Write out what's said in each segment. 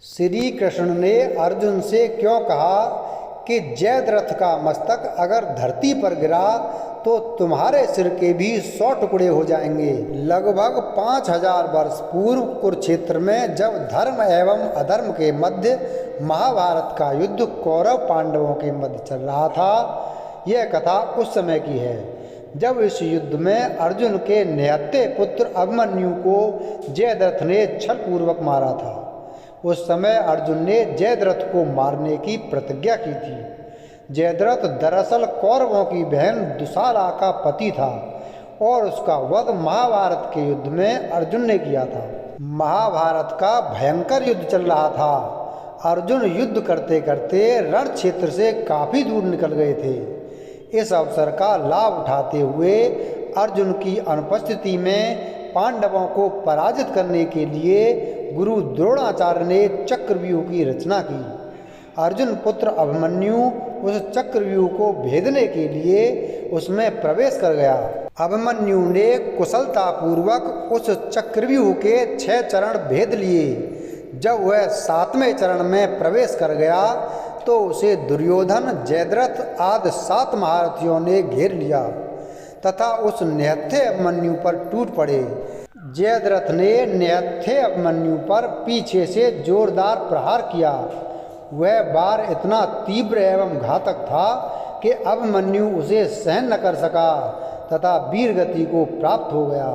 श्री कृष्ण ने अर्जुन से क्यों कहा कि जयद्रथ का मस्तक अगर धरती पर गिरा तो तुम्हारे सिर के भी 100 टुकड़े हो जाएंगे। लगभग 5000 वर्ष पूर्व कुरुक्षेत्र में जब धर्म एवं अधर्म के मध्य महाभारत का युद्ध कौरव पांडवों के मध्य चल रहा था, यह कथा उस समय की है जब इस युद्ध में अर्जुन के निहत्थे पुत्र अभिमन्यु को जयद्रथ ने छल पूर्वक मारा था। उस समय अर्जुन ने जयद्रथ को मारने की प्रतिज्ञा की थी। जयद्रथ दरअसल कौरवों की बहन दुशाला का पति था और उसका वध महाभारत के युद्ध में अर्जुन ने किया था। महाभारत का भयंकर युद्ध चल रहा था। अर्जुन युद्ध करते करते रण क्षेत्र से काफी दूर निकल गए थे। इस अवसर का लाभ उठाते हुए अर्जुन की अनुपस्थिति में पांडवों को पराजित करने के लिए गुरु द्रोणाचार्य ने चक्रव्यूह की रचना की। अर्जुन पुत्र अभिमन्यु उस चक्रव्यूह को भेदने के लिए उसमें प्रवेश कर गया। अभिमन्यु ने कुशलतापूर्वक उस चक्रव्यूह के 6 चरण भेद लिए। जब वह 7वें चरण में प्रवेश कर गया तो उसे दुर्योधन, जयद्रथ आदि 7 महारथियों ने घेर लिया तथा उस निहत्थे अभिमन्यु पर टूट पड़े। जयद्रथ ने निहत्थे अभिमन्यु पर पीछे से जोरदार प्रहार किया। वह वार इतना तीव्र एवं घातक था कि अभिमन्यु उसे सहन न कर सका तथा वीर गति को प्राप्त हो गया।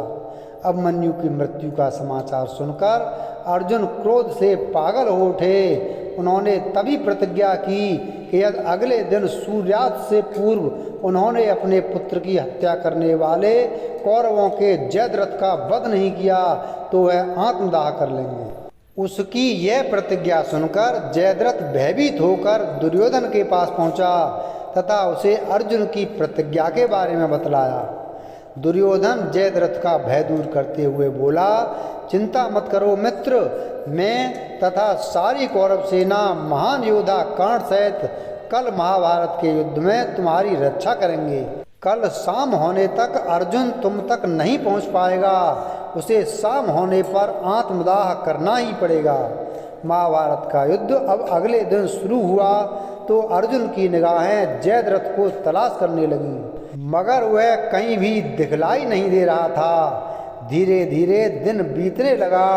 अभिमन्यु की मृत्यु का समाचार सुनकर अर्जुन क्रोध से पागल हो उठे। उन्होंने तभी प्रतिज्ञा की कि यदि अगले दिन सूर्यास्त से पूर्व उन्होंने अपने पुत्र की हत्या करने वाले कौरवों के जयद्रथ का वध नहीं किया तो वह आत्मदाह कर लेंगे। उसकी यह प्रतिज्ञा सुनकर जयद्रथ भयभीत होकर दुर्योधन के पास पहुंचा तथा उसे अर्जुन की प्रतिज्ञा के बारे में बतलाया। दुर्योधन जयद्रथ का भय दूर करते हुए बोला, चिंता मत करो मित्र, मैं तथा सारी कौरव सेना महान योद्धा कर्ण सहित कल महाभारत के युद्ध में तुम्हारी रक्षा करेंगे। कल शाम होने तक अर्जुन तुम तक नहीं पहुंच पाएगा, उसे शाम होने पर आत्मदाह करना ही पड़ेगा। महाभारत का युद्ध अब अगले दिन शुरू हुआ तो अर्जुन की निगाहें जयद्रथ को तलाश करने लगी, मगर वह कहीं भी दिखलाई नहीं दे रहा था। धीरे धीरे दिन बीतने लगा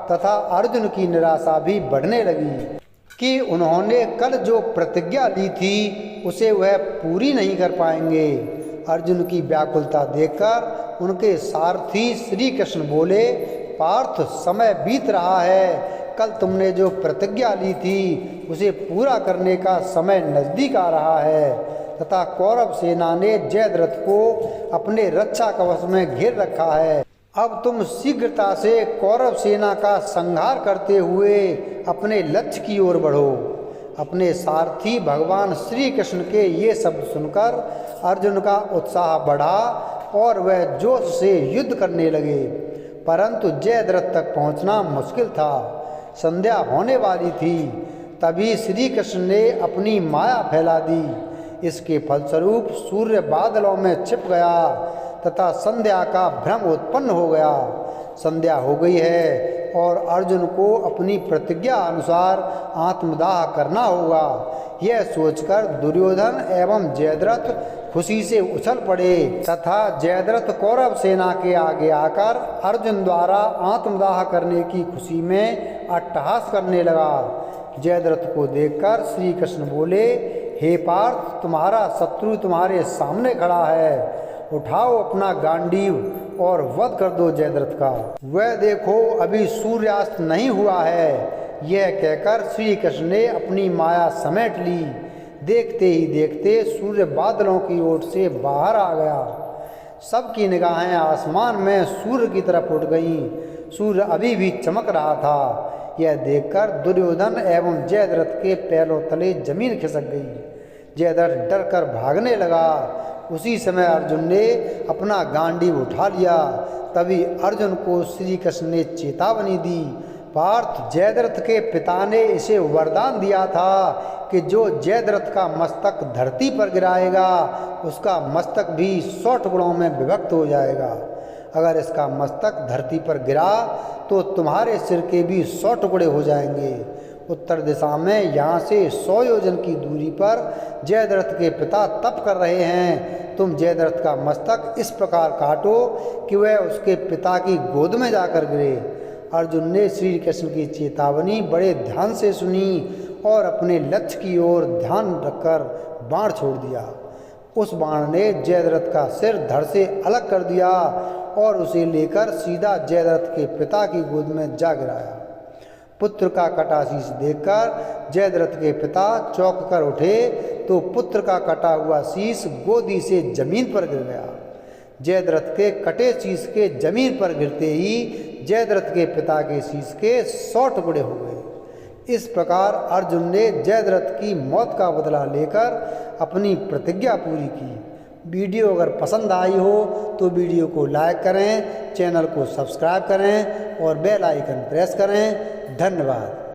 तथा अर्जुन की निराशा भी बढ़ने लगी कि उन्होंने कल जो प्रतिज्ञा ली थी उसे वह पूरी नहीं कर पाएंगे। अर्जुन की व्याकुलता देखकर उनके सारथी श्री कृष्ण बोले, पार्थ, समय बीत रहा है, कल तुमने जो प्रतिज्ञा ली थी उसे पूरा करने का समय नजदीक आ रहा है तथा कौरव सेना ने जयद्रथ को अपने रक्षा कवच में घेर रखा है। अब तुम शीघ्रता से कौरव सेना का संहार करते हुए अपने लक्ष्य की ओर बढ़ो। अपने सारथी भगवान श्री कृष्ण के ये शब्द सुनकर अर्जुन का उत्साह बढ़ा और वह जोश से युद्ध करने लगे, परंतु जयद्रथ तक पहुंचना मुश्किल था। संध्या होने वाली थी, तभी श्री कृष्ण ने अपनी माया फैला दी। इसके फलस्वरूप सूर्य बादलों में छिप गया तथा संध्या का भ्रम उत्पन्न हो गया। संध्या हो गई है और अर्जुन को अपनी प्रतिज्ञा अनुसार आत्मदाह करना होगा। यह सोचकर दुर्योधन एवं जयद्रथ खुशी से उछल पड़े तथा जयद्रथ कौरव सेना के आगे आकर अर्जुन द्वारा आत्मदाह करने की खुशी में अट्टहास करने लगा। जयद्रथ को देखकर श्री कृष्ण बोले, हे पार्थ, तुम्हारा शत्रु तुम्हारे सामने खड़ा है, उठाओ अपना गांडीव और वध कर दो जयद्रथ का। वह देखो अभी सूर्यास्त नहीं हुआ है। यह कहकर श्री कृष्ण ने अपनी माया समेट ली। देखते ही देखते सूर्य बादलों की ओर से बाहर आ गया। सबकी निगाहें आसमान में सूर्य की तरफ उठ गईं। सूर्य अभी भी चमक रहा था। यह देखकर दुर्योधन एवं जयद्रथ के पैरों तले जमीन खिसक गई। जयद्रथ डर कर भागने लगा। उसी समय अर्जुन ने अपना गांडीव उठा लिया। तभी अर्जुन को श्री कृष्ण ने चेतावनी दी, पार्थ, जयद्रथ के पिता ने इसे वरदान दिया था कि जो जयद्रथ का मस्तक धरती पर गिराएगा उसका मस्तक भी 100 टुकड़ों में विभक्त हो जाएगा। अगर इसका मस्तक धरती पर गिरा तो तुम्हारे सिर के भी 100 टुकड़े हो जाएंगे। उत्तर दिशा में यहाँ से 100 योजन की दूरी पर जयद्रथ के पिता तप कर रहे हैं। तुम जयद्रथ का मस्तक इस प्रकार काटो कि वह उसके पिता की गोद में जाकर गिरे। अर्जुन ने श्री कृष्ण की चेतावनी बड़े ध्यान से सुनी और अपने लक्ष्य की ओर ध्यान रखकर बाण छोड़ दिया। उस बाण ने जयद्रथ का सिर धड़ से अलग कर दिया और उसे लेकर सीधा जयद्रथ के पिता की गोद में जा गिराया। पुत्र का कटा शीश देखकर जयद्रथ के पिता चौंक कर उठे तो पुत्र का कटा हुआ शीश गोदी से जमीन पर गिर गया। जयद्रथ के कटे शीश के जमीन पर गिरते ही जयद्रथ के पिता के शीश के 100 टुकड़े हो गए। इस प्रकार अर्जुन ने जयद्रथ की मौत का बदला लेकर अपनी प्रतिज्ञा पूरी की। वीडियो अगर पसंद आई हो तो वीडियो को लाइक करें, चैनल को सब्सक्राइब करें और बेल आइकन प्रेस करें। धन्यवाद।